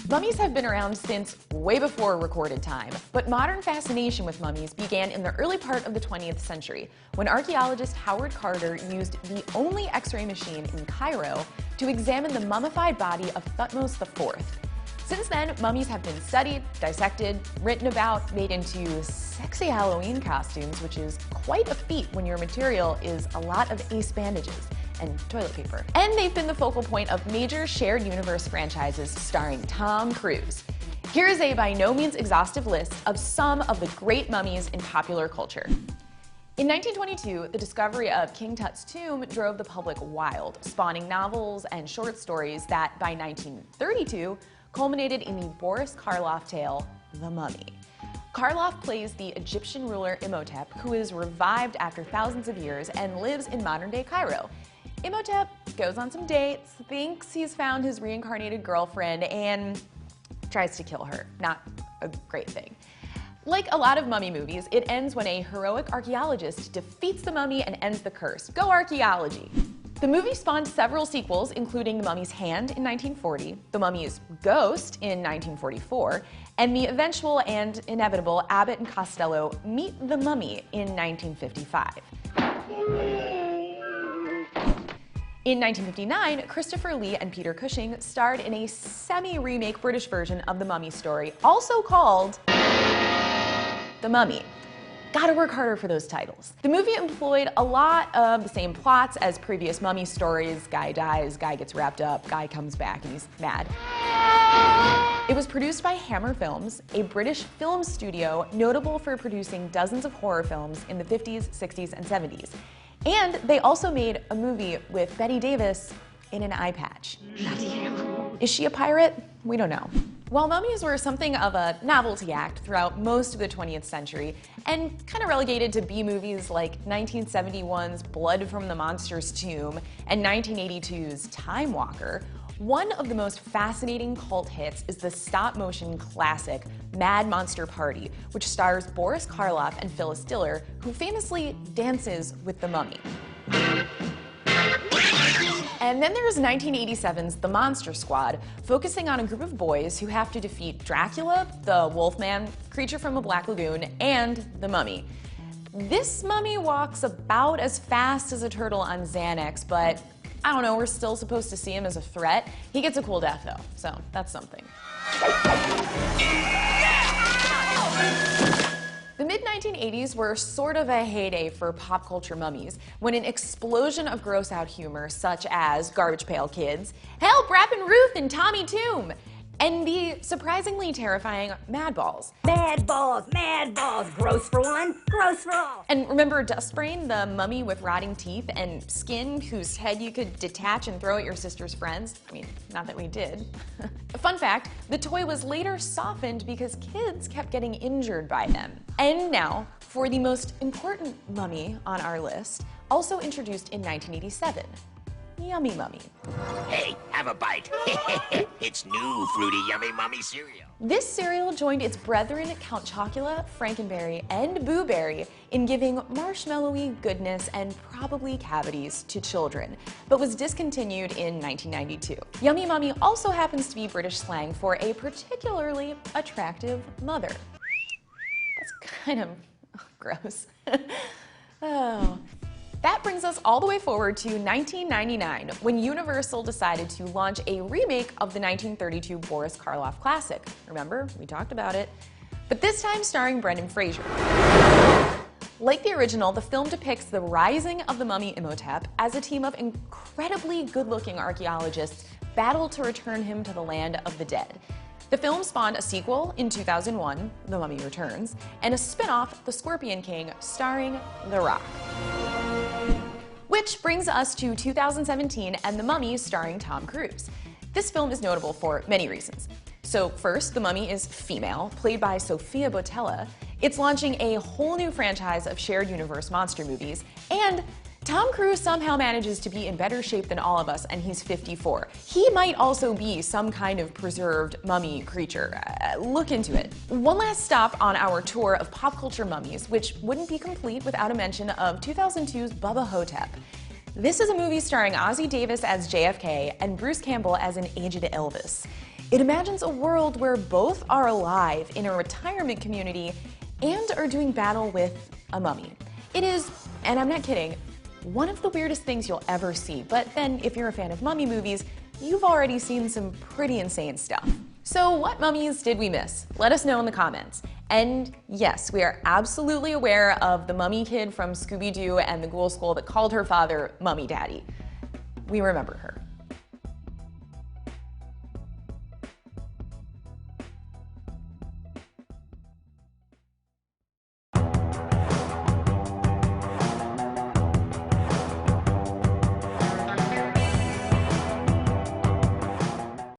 Mummies have been around since way before recorded time, but modern fascination with mummies began in the early part of the 20th century, when archaeologist Howard Carter used the only X-ray machine in Cairo to examine the mummified body of Thutmose IV. Since then, mummies have been studied, dissected, written about, made into sexy Halloween costumes, which is quite a feat when your material is a lot of ace bandages and toilet paper. And they've been the focal point of major shared universe franchises starring Tom Cruise. Here is a by no means exhaustive list of some of the great mummies in popular culture. In 1922, the discovery of King Tut's tomb drove the public wild, spawning novels and short stories that, by 1932, culminated in the Boris Karloff tale, The Mummy. Karloff plays the Egyptian ruler Imhotep, who is revived after thousands of years and lives in modern-day Cairo. Imhotep goes on some dates, thinks he's found his reincarnated girlfriend, and tries to kill her. Not a great thing. Like a lot of mummy movies, it ends when a heroic archaeologist defeats the mummy and ends the curse. Go archaeology! The movie spawned several sequels, including The Mummy's Hand in 1940, The Mummy's Ghost in 1944, and the eventual and inevitable Abbott and Costello Meet the Mummy in 1955. In 1959, Christopher Lee and Peter Cushing starred in a semi-remake British version of the Mummy story, also called The Mummy. Gotta work harder for those titles. The movie employed a lot of the same plots as previous mummy stories. Guy dies, guy gets wrapped up, guy comes back and he's mad. It was produced by Hammer Films, a British film studio notable for producing dozens of horror films in the 50s, 60s, and 70s. And they also made a movie with Bette Davis in an eye patch. Is she a pirate? We don't know. While mummies were something of a novelty act throughout most of the 20th century, and kind of relegated to B-movies like 1971's Blood from the Monster's Tomb and 1982's Time Walker, one of the most fascinating cult hits is the stop-motion classic Mad Monster Party, which stars Boris Karloff and Phyllis Diller, who famously dances with the mummy. And then there's 1987's The Monster Squad, focusing on a group of boys who have to defeat Dracula, the Wolfman, creature from a Black Lagoon, and the Mummy. This mummy walks about as fast as a turtle on Xanax, but I don't know, we're still supposed to see him as a threat. He gets a cool death though, so that's something. The mid-1980s were sort of a heyday for pop culture mummies, when an explosion of gross-out humor such as Garbage Pail Kids, Help, Rappin' Ruth, and Tommy Toom, and the surprisingly terrifying Madballs. Madballs, gross for one, gross for all. And remember Dustbrain, the mummy with rotting teeth and skin whose head you could detach and throw at your sister's friends? I mean, not that we did. Fun fact, the toy was later softened because kids kept getting injured by them. And now, for the most important mummy on our list, also introduced in 1987. Yummy Mummy. Hey, have a bite. It's new Fruity Yummy Mummy cereal. This cereal joined its brethren Count Chocula, Frankenberry, and Boo Berry in giving marshmallowy goodness and probably cavities to children, but was discontinued in 1992. Yummy Mummy also happens to be British slang for a particularly attractive mother. That's kind of gross. Oh. That brings us all the way forward to 1999, when Universal decided to launch a remake of the 1932 Boris Karloff classic. Remember? We talked about it. But this time starring Brendan Fraser. Like the original, the film depicts the rising of the mummy Imhotep as a team of incredibly good-looking archaeologists battle to return him to the land of the dead. The film spawned a sequel in 2001, The Mummy Returns, and a spin-off, The Scorpion King, starring The Rock. Which brings us to 2017 and The Mummy starring Tom Cruise. This film is notable for many reasons. So first, the mummy is female, played by Sofia Boutella. It's launching a whole new franchise of shared universe monster movies, and Tom Cruise somehow manages to be in better shape than all of us, and he's 54. He might also be some kind of preserved mummy creature. Look into it. One last stop on our tour of pop culture mummies, which wouldn't be complete without a mention of 2002's Bubba Ho-tep. This is a movie starring Ozzie Davis as JFK and Bruce Campbell as an aged Elvis. It imagines a world where both are alive in a retirement community and are doing battle with a mummy. It is, and I'm not kidding, one of the weirdest things you'll ever see. But then, if you're a fan of mummy movies, you've already seen some pretty insane stuff. So what mummies did we miss? Let us know in the comments. And yes, we are absolutely aware of the mummy kid from Scooby-Doo and the Ghoul School that called her father Mummy Daddy. We remember her.